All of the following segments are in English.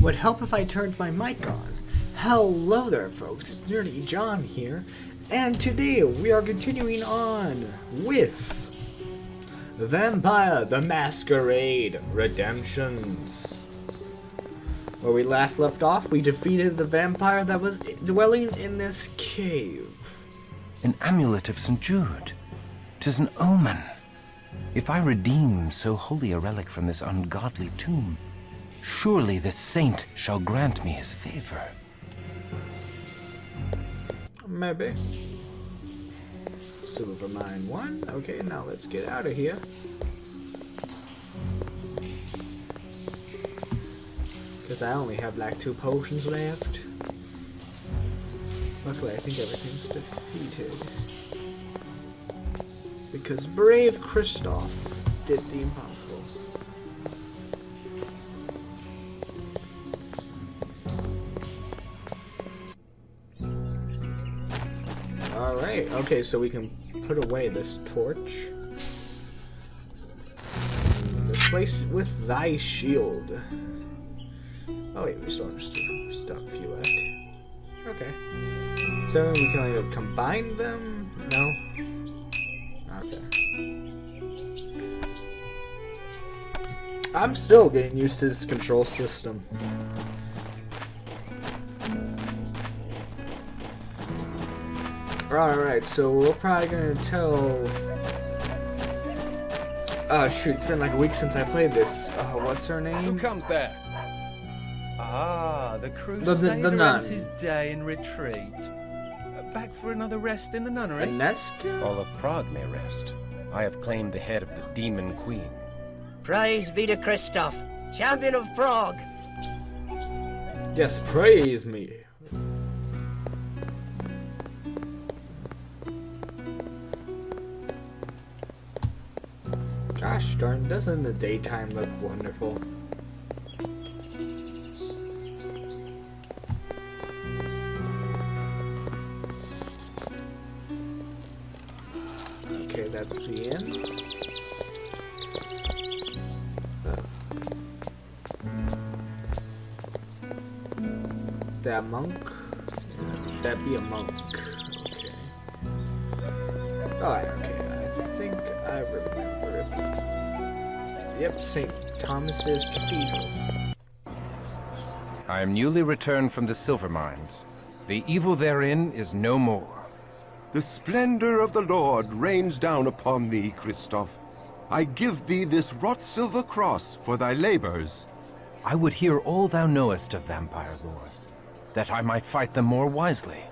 Would help if I turned my mic on. Hello there, folks. It's Nerdy John here, and today we are continuing on with Vampire the Masquerade Redemptions. Where we last left off, we defeated the vampire that was dwelling in this cave. An amulet of St. Jude. 'Tis an omen. If I redeem so holy a relic from this ungodly tomb, surely this saint shall grant me his favor. Maybe. Silver mine 1. Okay, now let's get out of here. Because I only have like 2 potions left. Luckily, I think everything's defeated. Because brave Chrisoff did the impossible. Alright, okay, so we can put away this torch. Replace it with thy shield. Oh wait, we still have stuff a few left. Okay. So we can either combine them? No? Okay. I'm still getting used to this control system. Alright, so we're probably gonna tell... shoot, it's been like a week since I played this. What's her name? Who comes there? Ah, the Crusader nun. ends his day in retreat. Back for another rest in the nunnery? Aneska? All of Prague may rest. I have claimed the head of the Demon Queen. Praise be to Chrisoff, champion of Prague. Yes, praise me. Gosh darn, doesn't the daytime look wonderful? Okay, that's the end. That monk? That'd be a monk. Okay. Oh, okay. I think I remember it. Yep, St. Thomas's Cathedral. I am newly returned from the silver mines. The evil therein is no more. The splendor of the Lord rains down upon thee, Chrisoff. I give thee this wrought silver cross for thy labors. I would hear all thou knowest of vampire lore, that I might fight them more wisely.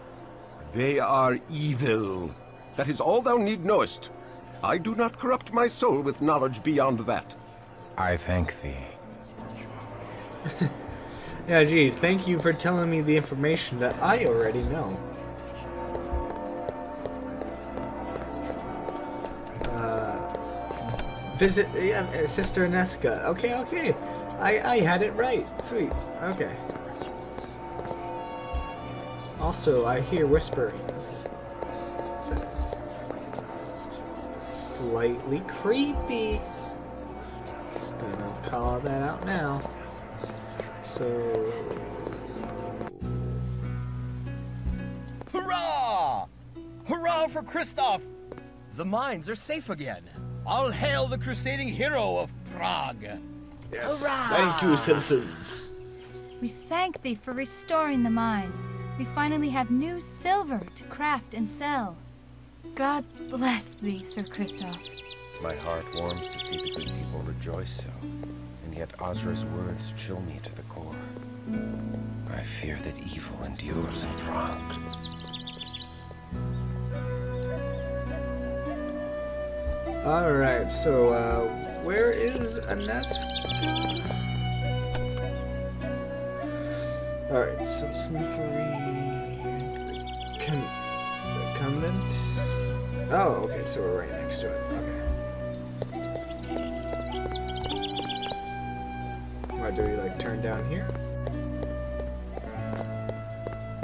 They are evil. That is all thou need knowest. I do not corrupt my soul with knowledge beyond that. I thank thee. Yeah, gee, thank you for telling me the information that I already know. Visit, yeah, Sister Aneska. Okay. I had it right. Sweet. Okay. Also, I hear whisperings. Slightly creepy. Just gonna call that out now. So... Hurrah! Hurrah for Chrisoff! The mines are safe again. All hail the crusading hero of Prague. Yes. Hurrah! Thank you, citizens. We thank thee for restoring the mines. We finally have new silver to craft and sell. God bless thee, Sir Chrisoff. My heart warms to see the good people rejoice so, and yet Azra's words chill me to the core. I fear that evil endures in Prague. Alright, so, where is Aneska? Alright, so convent? Oh, okay, so we're right next to it. Okay. Why do we, like, turn down here?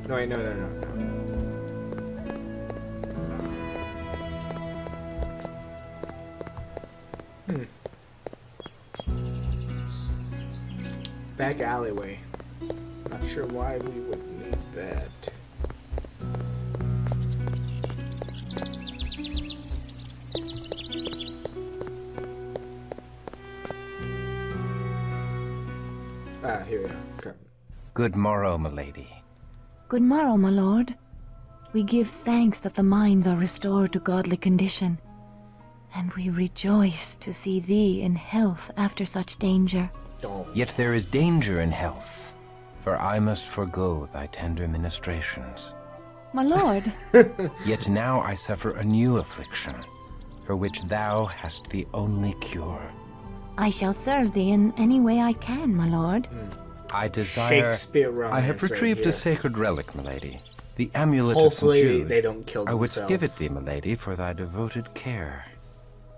No, wait, no. back alleyway. Not sure why we would need that. Ah, here we go. Okay. Good morrow, milady. Good morrow, my lord. We give thanks that the mines are restored to godly condition, and we rejoice to see thee in health after such danger. Oh. Yet there is danger in health, for I must forego thy tender ministrations. My lord, Yet now I suffer a new affliction, for which thou hast the only cure. I shall serve thee in any way I can, my lord. I desire... Shakespeare romance I have retrieved right a here. sacred relic, milady. The amulet of St. Hopefully Jude. they don't kill I themselves. would give it thee, milady, for thy devoted care.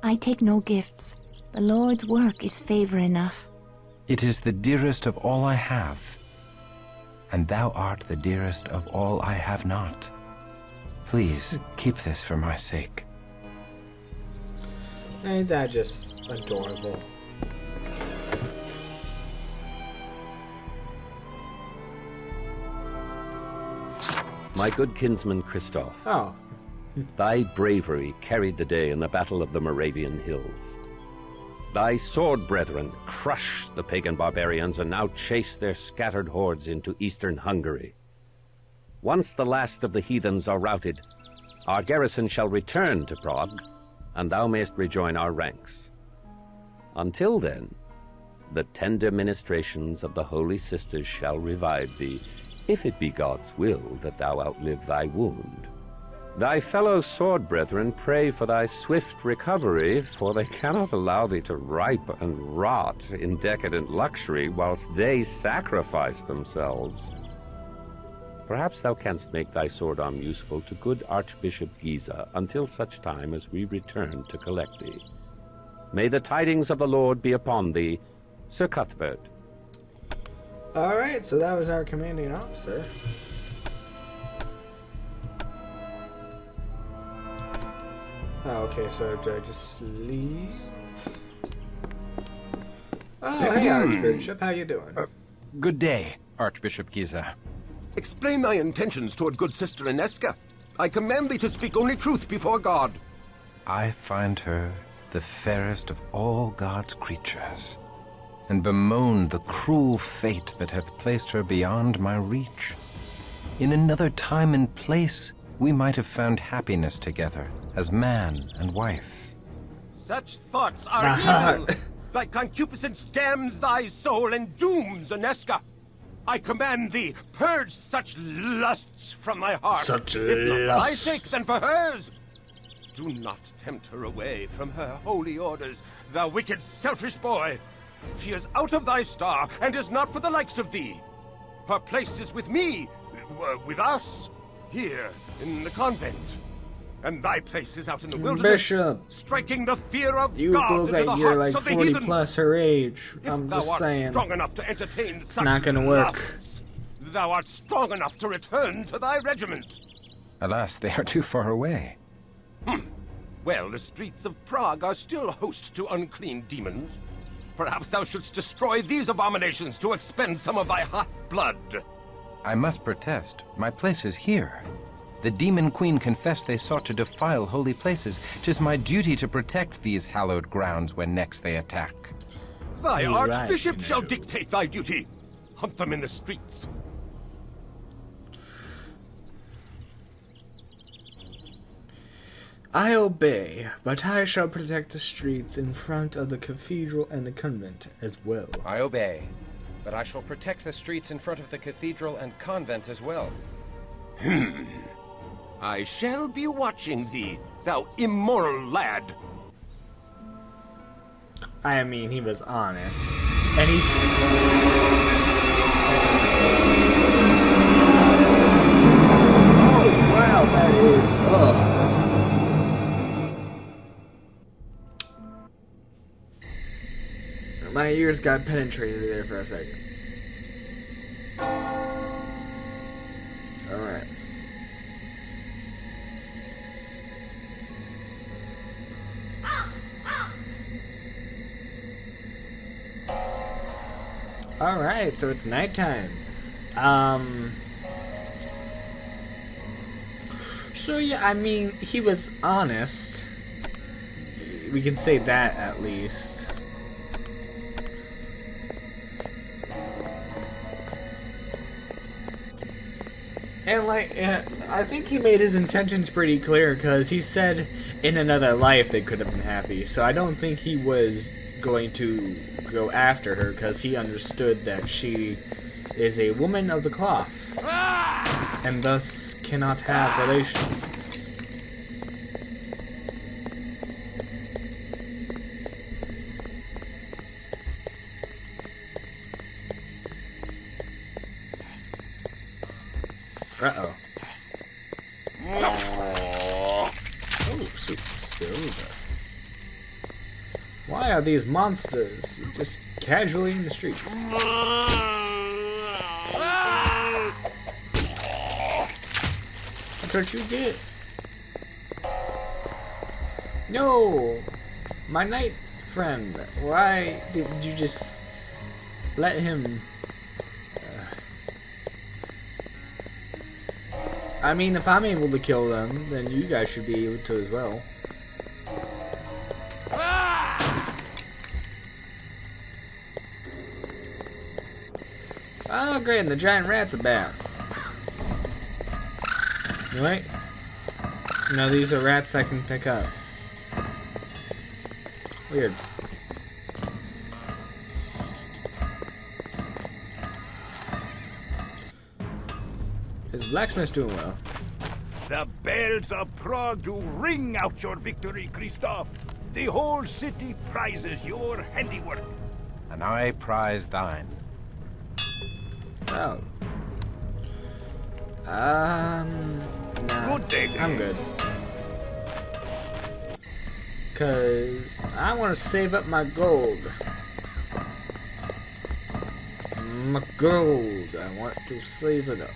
I take no gifts. The Lord's work is favor enough. It is the dearest of all I have, and thou art the dearest of all I have not. Please, keep this for my sake. Ain't that just adorable? My good kinsman Chrisoff, Oh, thy bravery carried the day in the Battle of the Moravian Hills. Thy sword brethren crushed the pagan barbarians and now chase their scattered hordes into eastern Hungary. Once the last of the heathens are routed, our garrison shall return to Prague, and thou mayst rejoin our ranks. Until then, the tender ministrations of the Holy Sisters shall revive thee, if it be God's will that thou outlive thy wound. Thy fellow sword brethren pray for thy swift recovery, for they cannot allow thee to ripe and rot in decadent luxury whilst they sacrifice themselves. Perhaps thou canst make thy sword arm useful to good Archbishop Giza until such time as we return to collect thee. May the tidings of the Lord be upon thee, Sir Cuthbert. alright, so that was our commanding officer. Oh, okay, so do I just leave? Oh, hey, Archbishop, how you doing? Good day, Archbishop Giza. Explain thy intentions toward good sister Inesca. I command thee to speak only truth before God. I find her the fairest of all God's creatures, and bemoan the cruel fate that hath placed her beyond my reach. In another time and place, we might have found happiness together as man and wife. Such thoughts are evil. Thy concupiscence damns thy soul and dooms Inesca. I command thee, purge such lusts from thy heart. Such if not for thy lusts. sake, then for hers. Do not tempt her away from her holy orders, thou wicked, selfish boy. She is out of thy star, and is not for the likes of thee. Her place is with me, with us, here in the convent. And thy place is out in the wilderness, Bishop, striking the fear of you God look into the like you're hearts like of the 40 heathen. plus her age. If I'm thou just art saying. strong enough to entertain such not gonna work. lusts, thou art strong enough to return to thy regiment. Alas, they are too far away. Well, the streets of Prague are still host to unclean demons. Perhaps thou shouldst destroy these abominations to expend some of thy hot blood. I must protest. My place is here. The demon queen confessed they sought to defile holy places. 'Tis my duty to protect these hallowed grounds when next they attack. Thy You're right, archbishop you shall know. dictate thy duty. Hunt them in the streets. I obey, but I shall protect the streets in front of the cathedral and the convent as well. I obey, but I shall protect the streets in front of the cathedral and convent as well. I shall be watching thee, thou immoral lad. I mean, he was honest. And he's... Oh, wow, that is... Ugh. My ears got penetrated there for a second. Alright. Alright, so it's nighttime. So yeah, I mean, he was honest. We can say that at least. And like, I think he made his intentions pretty clear, because he said in another life they could have been happy. So I don't think he was going to go after her, because he understood that she is a woman of the cloth, and thus cannot have relations. Uh-oh. Oh, sweet silver. Why are these monsters just casually in the streets? That's what you get. No! My knight friend, why did you just let him... I mean, if I'm able to kill them, then you guys should be able to as well. Oh great, and the giant rats are back. Right? No, these are rats I can pick up. Weird. His blacksmith's doing well. The bells of Prague do ring out your victory, Chrisoff. The whole city prizes your handiwork. And I prize thine. Oh. Nah, Good day. I'm good. Cause I want to save up my gold. My gold. I want to save it up.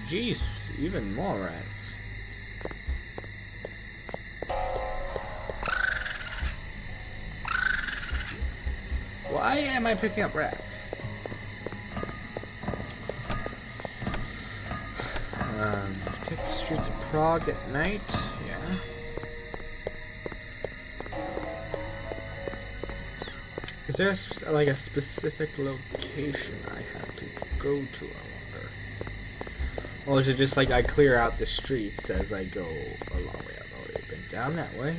Jeez, even more rats. Why am I picking up rats? Take the streets of Prague at night. Yeah. Is there like a specific location I have to go to? I wonder. Or is it just like I clear out the streets as I go a long way? I've already been down that way.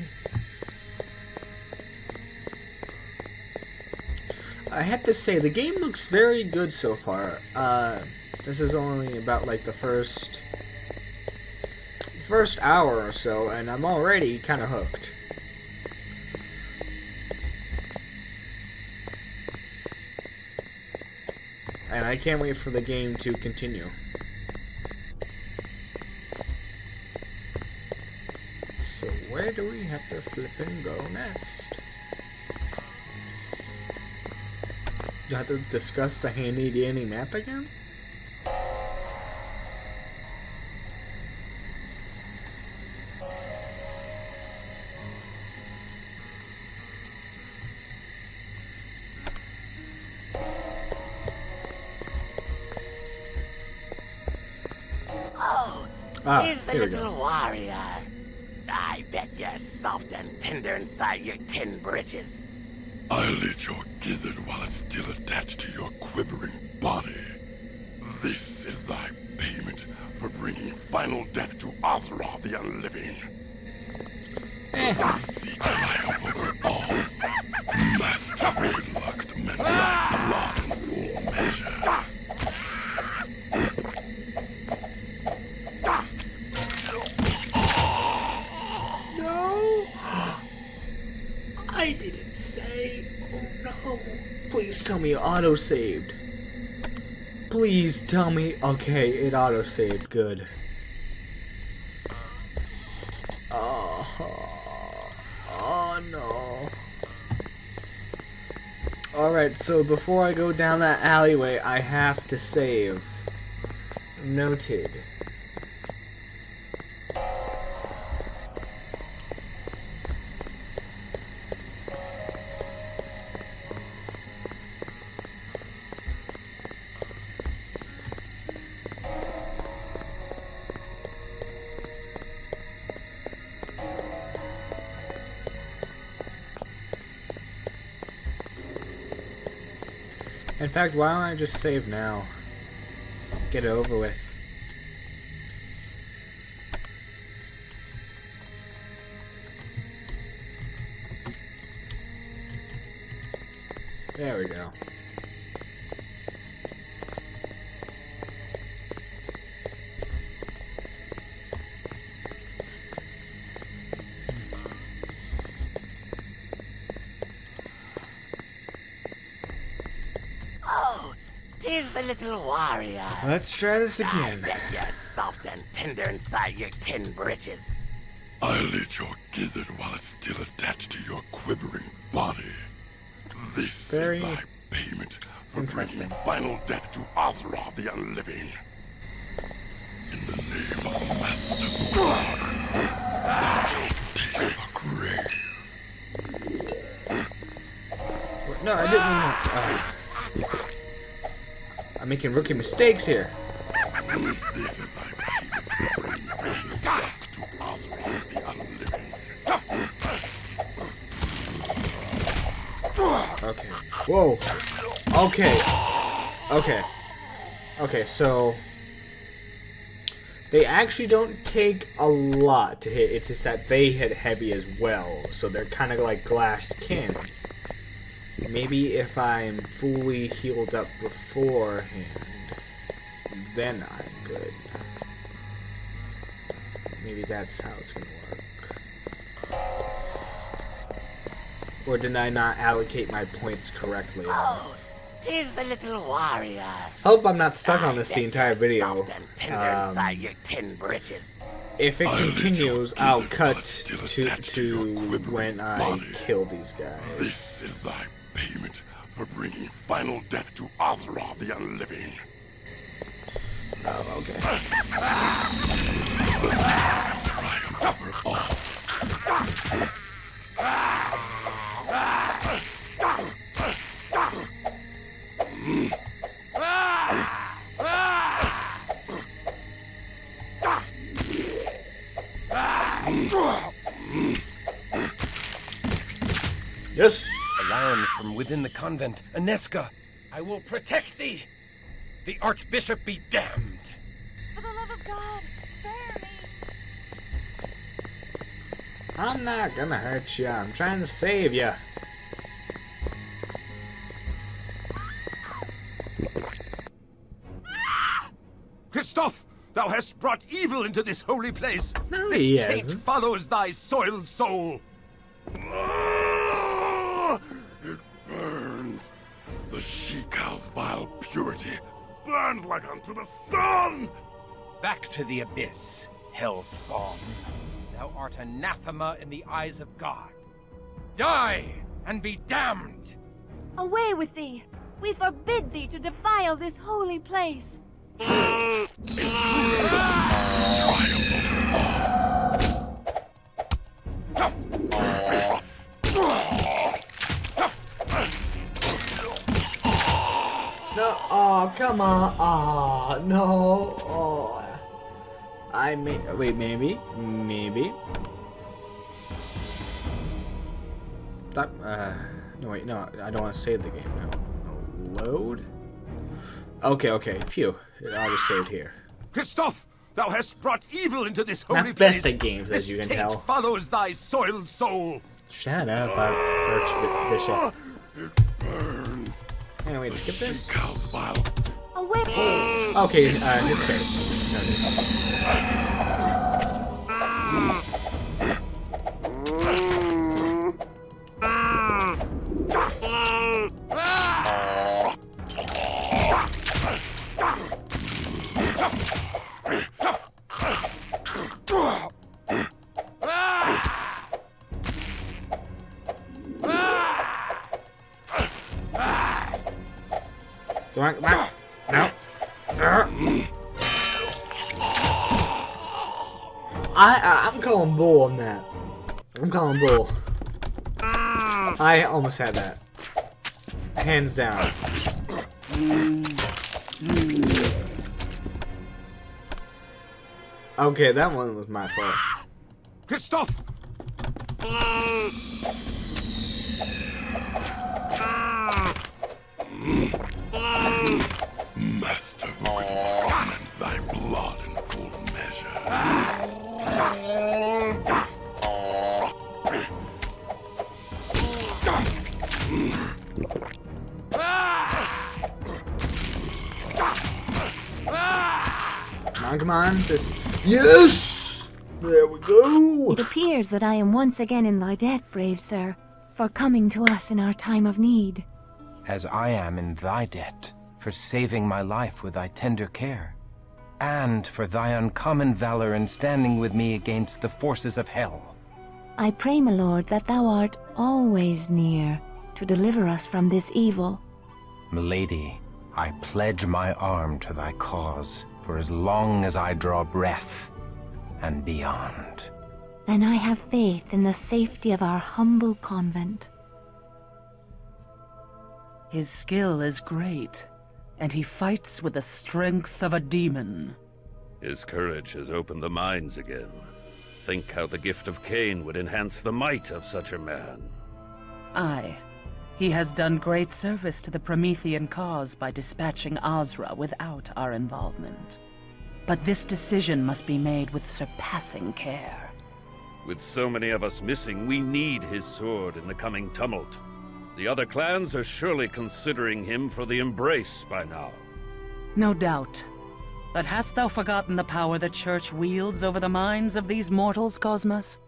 I have to say, the game looks very good so far. This is only about like the first hour or so, and I'm already kind of hooked. And I can't wait for the game to continue. So where do we have to flip and go next? Do I have to discuss the handy dandy map again? Tis the little warrior. I bet you're soft and tender inside your tin britches. I'll eat your gizzard while it's still attached to your quivering body. This is thy payment for bringing final death to Ozra the Unliving. Seek triumph over all. Masquerade locked men like blood in full measure. No! I didn't say. Oh no. Please tell me it auto-saved. Please tell me. Okay, it auto-saved. Good. Oh no. Alright, so before I go down that alleyway, I have to save. Noted. In fact, why don't I just save now? Get it over with. There we go. Oh, 'tis the little warrior. Let's try this I again. bet you're soft and tender inside your tin britches. I'll eat your gizzard while it's still attached to your quivering body. This Very is thy payment for interesting. bringing final death to Azeroth the Unliving. In the name of Master God, thou shalt taste the grave. No, I didn't mean that. I'm making rookie mistakes here. This is thy payment for bringing final death to Azeroth the Unliving. Okay. Whoa. Okay. Okay. Okay, so they actually don't take a lot to hit. It's just that they hit heavy as well. So they're kind of like glass cannons. Maybe if I'm fully healed up beforehand, then I'm good. Maybe that's how it's gonna work. Or did I not allocate my points correctly? Oh, 'tis the little warrior. Hope I'm not stuck on this the entire video. Soft and tender inside your tin britches. If it I'll continues, let your I'll gizzard cut blood still to attached to your quivering when I body. kill these guys. This is thy payment for bringing final death to Azeroth the Unliving. Oh, okay. Triumph over all. Yes! Alarms from within the convent. Aneska, I will protect thee. The Archbishop be damned. For the love of God, spare me. I'm not gonna hurt you. I'm trying to save you. Chrisoff, thou hast brought evil into this holy place. No, this he taint hasn't. follows thy soiled soul. It burns. The she-cow's vile purity burns like unto the sun. Back to the abyss, hellspawn. Thou art anathema in the eyes of God. Die and be damned! Away with thee! We forbid thee to defile this holy place! No, oh, come on. Oh, no. Oh. I may. Wait, maybe? Maybe. Stop. No, wait, no. I don't want to save the game now. Load? Okay, okay. Phew. I just saved here. Chrisoff, thou hast brought evil into this holy Not place. best at games, as you can This taint tell. follows thy soiled soul. Shut up, Archbishop. It burns. Anyway, skip The this. she-cow's vile. Away! Okay, his face. Come on, come on. No. I'm calling bull on that. I'm calling bull. I almost had that. Hands down. Okay, that one was my fault. Chrisoff! Come on. Yes! There we go! It appears that I am once again in thy debt, brave sir, for coming to us in our time of need. As I am in thy debt, for saving my life with thy tender care, and for thy uncommon valor in standing with me against the forces of hell. I pray, my lord, that thou art always near to deliver us from this evil. Milady, I pledge my arm to thy cause for as long as I draw breath and beyond. Then I have faith in the safety of our humble convent. His skill is great, and he fights with the strength of a demon. His courage has opened the minds again. Think how the gift of Cain would enhance the might of such a man. Aye. He has done great service to the Promethean cause by dispatching Azra without our involvement. But this decision must be made with surpassing care. With so many of us missing, we need his sword in the coming tumult. The other clans are surely considering him for the embrace by now. No doubt. But hast thou forgotten the power the Church wields over the minds of these mortals, Cosmos?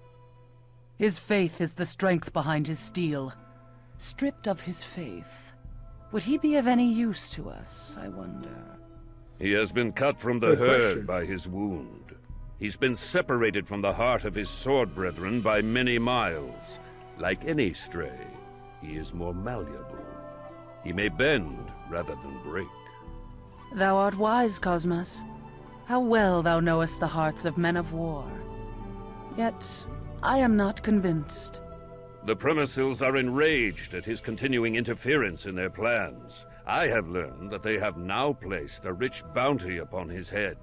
His faith is the strength behind his steel. Stripped of his faith, would he be of any use to us, I wonder? He has been cut from the herd by his wound. He's been separated from the heart of his sword brethren by many miles. Like any stray, he is more malleable. He may bend rather than break. Thou art wise, Cosmos. How well thou knowest the hearts of men of war. Yet, I am not convinced. The Premises are enraged at his continuing interference in their plans. I have learned that they have now placed a rich bounty upon his head.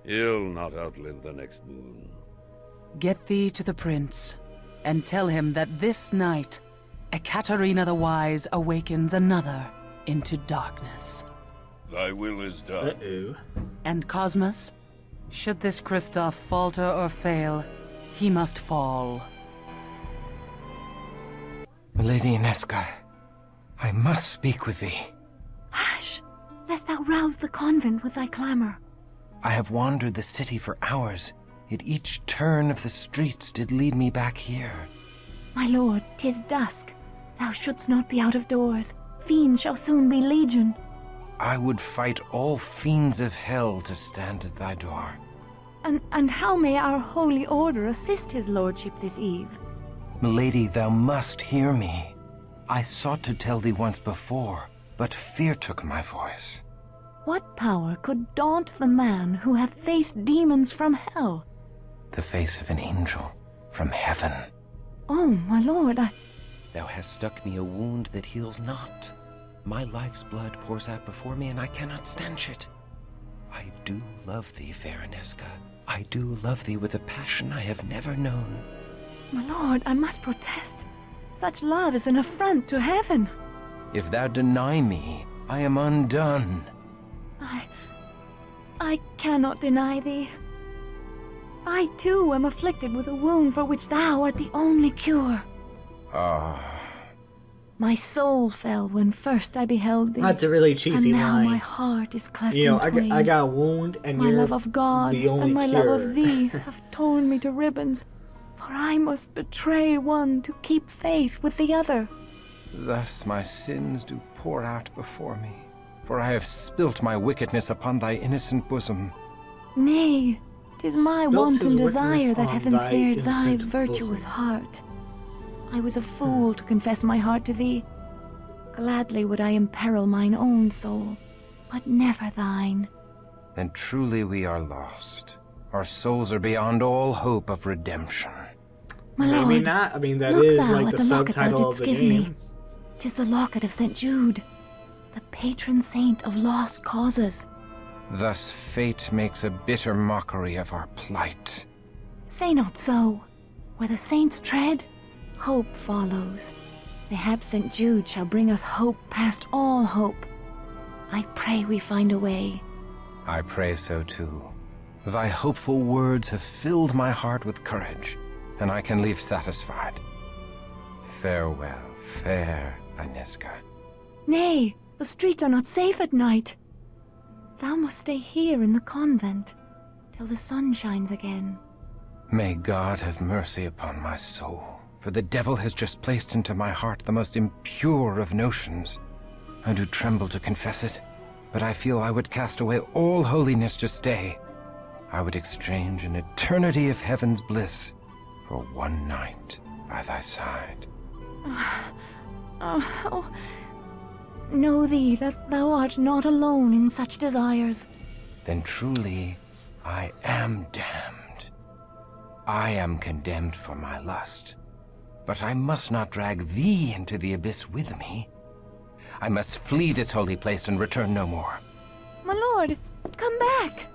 He'll not outlive the next moon. Get thee to the prince, and tell him that this night, Ekaterina the Wise awakens another into darkness. Thy will is done. Uh-oh. And Cosmos, should this Chrisoff falter or fail, he must fall. Milady Inesca, I must speak with thee. Hush, lest thou rouse the convent with thy clamor. I have wandered the city for hours, yet each turn of the streets did lead me back here. My lord, 'tis dusk. Thou shouldst not be out of doors. Fiends shall soon be legion. I would fight all fiends of hell to stand at thy door. And how may our holy order assist his lordship this eve? Milady, thou must hear me. I sought to tell thee once before, but fear took my voice. What power could daunt the man who hath faced demons from hell? The face of an angel from heaven. Oh, my lord, Thou hast stuck me a wound that heals not. My life's blood pours out before me, and I cannot stanch it. I do love thee, fair Inesca. I do love thee with a passion I have never known. My lord, I must protest. Such love is an affront to heaven. If thou deny me, I am undone. I cannot deny thee. I too am afflicted with a wound for which thou art the only cure. My soul fell when first I beheld thee. That's a really cheesy and now line. my heart is cleft You know, in twain. I got a wound, and my you're love of God the only and my cure. love of thee have torn me to ribbons, for I must betray one to keep faith with the other. Thus my sins do pour out before me, for I have spilt my wickedness upon thy innocent bosom. Nay, 'tis my Spilt wanton his desire witness that on hath thy ensnared thy innocent virtuous bosom. heart. I was a fool to confess my heart to thee. Gladly would I imperil mine own soul, but never thine. Then truly we are lost. Our souls are beyond all hope of redemption. My lord, Maybe not. I mean, that look is thou like at the the locket thou subtitle of didst the give game. me. 'Tis the locket of St. Jude, the patron saint of lost causes. Thus fate makes a bitter mockery of our plight. Say not so. Where the saints tread, hope follows. Mayhap St. Jude shall bring us hope past all hope. I pray we find a way. I pray so too. Thy hopeful words have filled my heart with courage, and I can leave satisfied. Farewell, fair Aniska. Nay, the streets are not safe at night. Thou must stay here in the convent till the sun shines again. May God have mercy upon my soul, for the devil has just placed into my heart the most impure of notions. I do tremble to confess it, but I feel I would cast away all holiness to stay. I would exchange an eternity of heaven's bliss for one night by thy side. Know thee that thou art not alone in such desires. Then truly I am damned. I am condemned for my lust, but I must not drag thee into the abyss with me. I must flee this holy place and return no more. My lord, come back!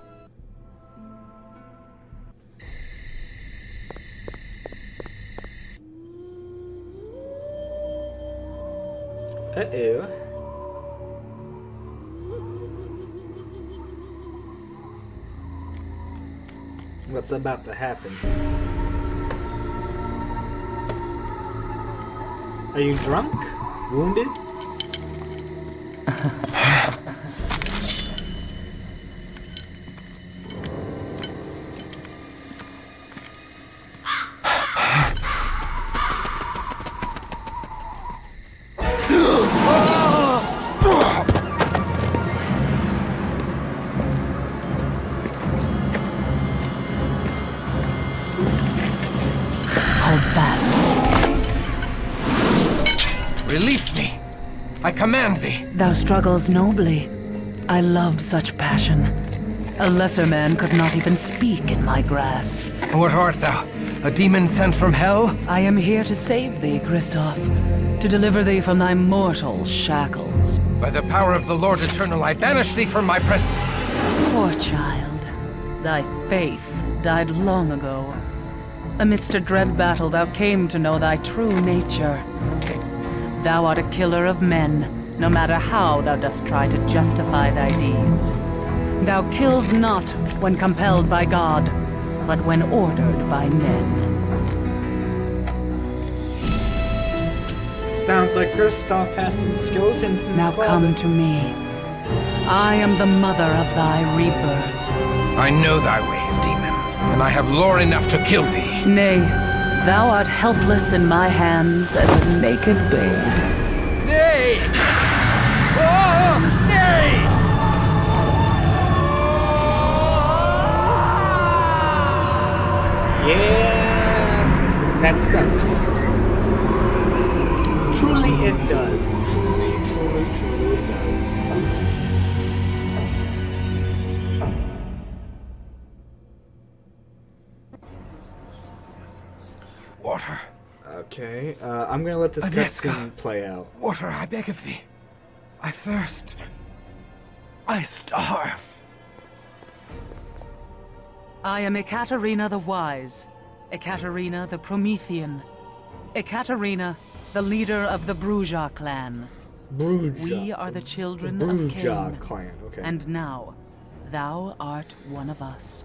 Uh-oh. What's about to happen? Are you drunk? Wounded? Hold fast. Release me! I command thee! Thou struggles nobly. I love such passion. A lesser man could not even speak in my grasp. What art thou? A demon sent from hell? I am here to save thee, Chrisoff. To deliver thee from thy mortal shackles. By the power of the Lord Eternal, I banish thee from my presence. Poor child. Thy faith died long ago. Amidst a dread battle, thou came to know thy true nature. Thou art a killer of men, no matter how thou dost try to justify thy deeds. Thou kills not when compelled by God, but when ordered by men. Sounds like Chrisoff has some skeletons in his Now closet. come to me. I am the mother of thy rebirth. I know thy ways, demon, and I have lore enough to kill thee. Nay, thou art helpless in my hands as a naked babe. Nay! Oh, nay! Yeah, that sucks. Truly it does. Truly it does. Water. Okay, I'm gonna let this Aniska. cutscene play out. Water, I beg of thee. I thirst. I starve. I am Ekaterina the Wise, Ekaterina the Promethean, Ekaterina, the leader of the Bruja clan. Bruja. We are the children The of Bruja Cain. clan, okay. And now, thou art one of us.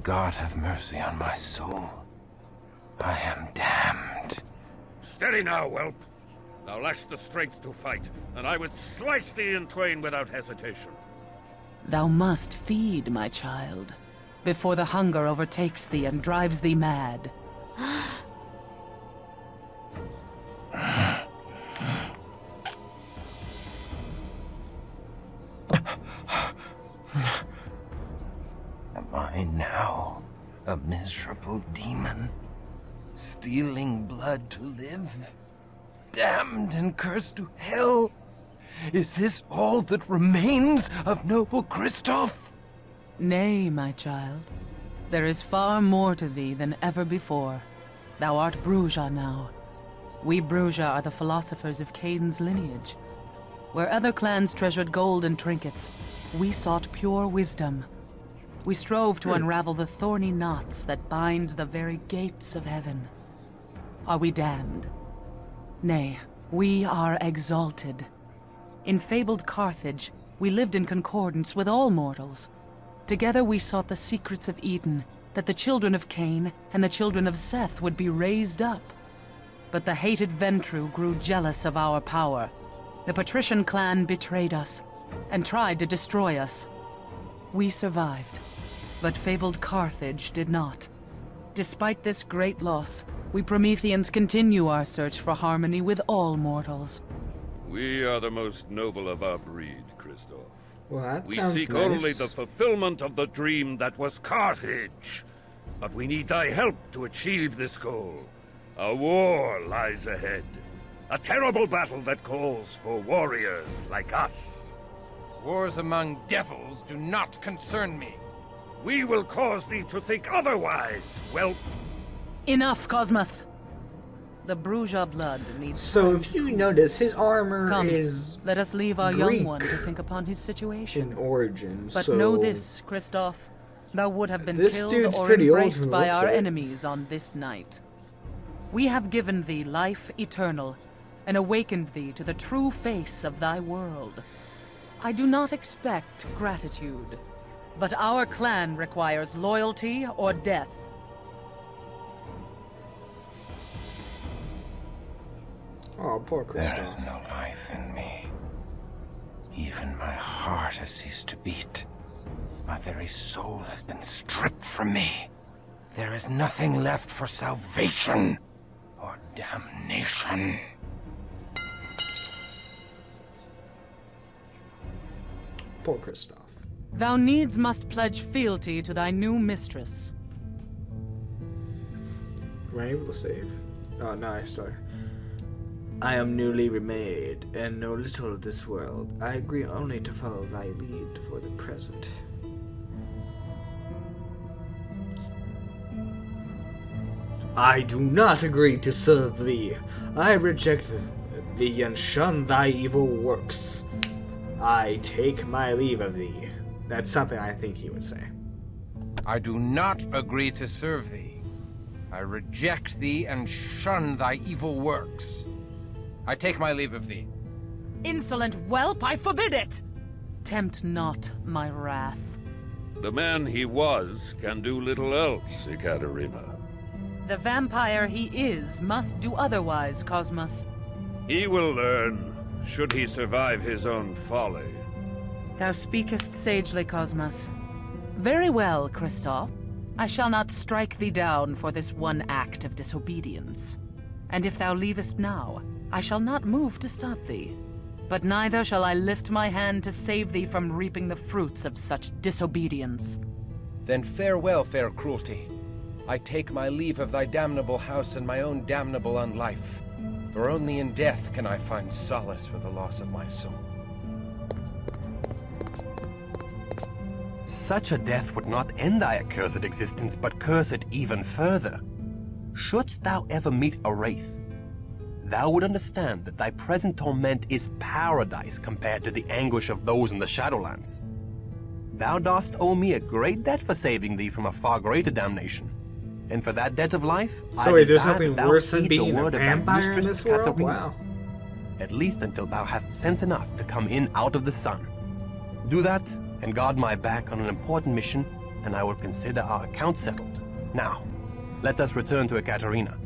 God have mercy on my soul. I am damned. Steady now, whelp. Thou lackst the strength to fight, and I would slice thee in twain without hesitation. Thou must feed, my child, before the hunger overtakes thee and drives thee mad. Am I now a miserable demon, stealing blood to live? Damned and cursed to hell? Is this all that remains of noble Chrisoff? Nay, my child. There is far more to thee than ever before. Thou art Bruja now. We Bruja are the philosophers of Cain's lineage. Where other clans treasured gold and trinkets, we sought pure wisdom. We strove to unravel the thorny knots that bind the very gates of heaven. Are we damned? Nay, we are exalted. In fabled Carthage, we lived in concordance with all mortals. Together we sought the secrets of Eden, that the children of Cain and the children of Seth would be raised up. But the hated Ventru grew jealous of our power. The patrician clan betrayed us and tried to destroy us. We survived, but fabled Carthage did not. Despite this great loss, we Prometheans continue our search for harmony with all mortals. We are the most noble of our breed, Chrisoff. Well, that we sounds seek nice. only the fulfillment of the dream that was Carthage. But we need thy help to achieve this goal. A war lies ahead. A terrible battle that calls for warriors like us. Wars among devils do not concern me. We will cause thee to think otherwise, well... Enough, Cosmos! The Bruja blood needs... So if you notice, his armor Come, is let us leave our Greek young one to think upon his situation. in origin, But so... know this, Chrisoff. Thou would have been This killed dude's or pretty old embraced from the by looks our of it. enemies on this night. We have given thee life eternal, and awakened thee to the true face of thy world. I do not expect gratitude, but our clan requires loyalty or death. Oh, poor There is Chrisoff. no life in me. Even my heart has ceased to beat. My very soul has been stripped from me. There is nothing left for salvation or damnation. Poor Chrisoff. Thou needs must pledge fealty to thy new mistress. Am I able to save? Oh, no, sorry. I am newly remade, and know little of this world. I agree only to follow thy lead for the present. I do not agree to serve thee. I reject thee and shun thy evil works. I take my leave of thee. That's something I think he would say. I do not agree to serve thee. I reject thee and shun thy evil works. I take my leave of thee. Insolent whelp, I forbid it! Tempt not my wrath. The man he was can do little else, Ekaterina. The vampire he is must do otherwise, Cosmos. He will learn, should he survive his own folly. Thou speakest sagely, Cosmos. Very well, Chrisoff. I shall not strike thee down for this one act of disobedience. And if thou leavest now, I shall not move to stop thee. But neither shall I lift my hand to save thee from reaping the fruits of such disobedience. Then farewell, fair cruelty. I take my leave of thy damnable house and my own damnable unlife. For only in death can I find solace for the loss of my soul. Such a death would not end thy accursed existence, but curse it even further. Shouldst thou ever meet a wraith, thou would understand that thy present torment is paradise compared to the anguish of those in the Shadowlands. Thou dost owe me a great debt for saving thee from a far greater damnation. And for that debt of life, So I wait, there's desire nothing that thou worse than heed the being a word of thy vampire in mistress this world? Katarina. Wow. At least until thou hast sense enough to come in out of the sun. Do that, and guard my back on an important mission, and I will consider our account settled. Now, let us return to Ekaterina.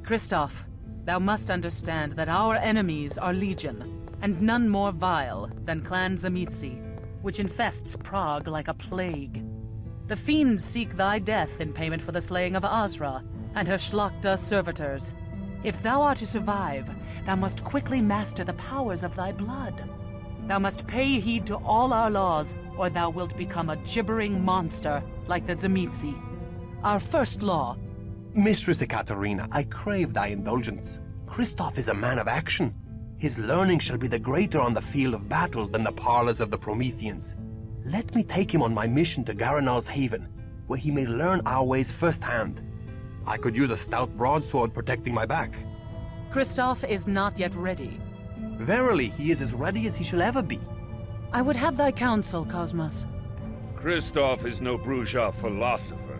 Chrisoff, thou must understand that our enemies are legion, and none more vile than Clan Zamitzi, which infests Prague like a plague. The fiends seek thy death in payment for the slaying of Azra and her Shlachta servitors. If thou art to survive, thou must quickly master the powers of thy blood. Thou must pay heed to all our laws, or thou wilt become a gibbering monster like the Zamitzi. Our first law... Mistress Ekaterina, I crave thy indulgence. Chrisoff is a man of action. His learning shall be the greater on the field of battle than the parlors of the Prometheans. Let me take him on my mission to Garanal's Haven, where he may learn our ways firsthand. I could use a stout broadsword protecting my back. Chrisoff is not yet ready. Verily, he is as ready as he shall ever be. I would have thy counsel, Cosmos. Chrisoff is no Bruja philosopher.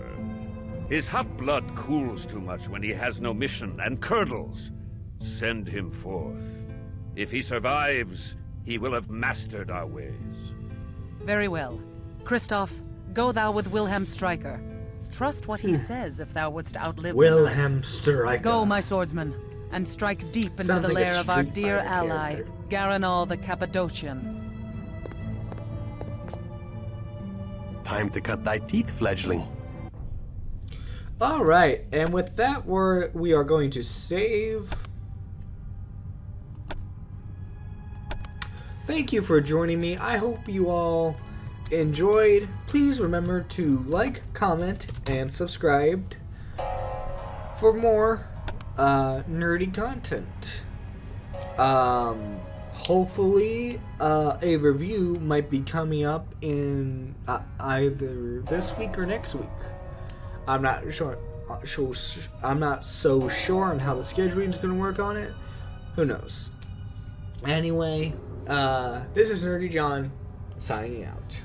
His hot blood cools too much when he has no mission and curdles. Send him forth. If he survives, he will have mastered our ways. Very well. Chrisoff, go thou with Wilhelm Stryker. Trust what he says if thou wouldst outlive Wilhelm the night. Striker. Go, my swordsman, and strike deep into Sounds the like a lair of our Street dear Fighter ally, character. Garanal the Cappadocian. Time to cut thy teeth, fledgling. All right, and with that, we are going to save. Thank you for joining me. I hope you all enjoyed. Please remember to like, comment, and subscribe for more nerdy content. Hopefully, a review might be coming up in either this week or next week. I'm not sure. I'm not so sure on how the scheduling is going to work on it. Who knows? Anyway, this is Nerdy John signing out.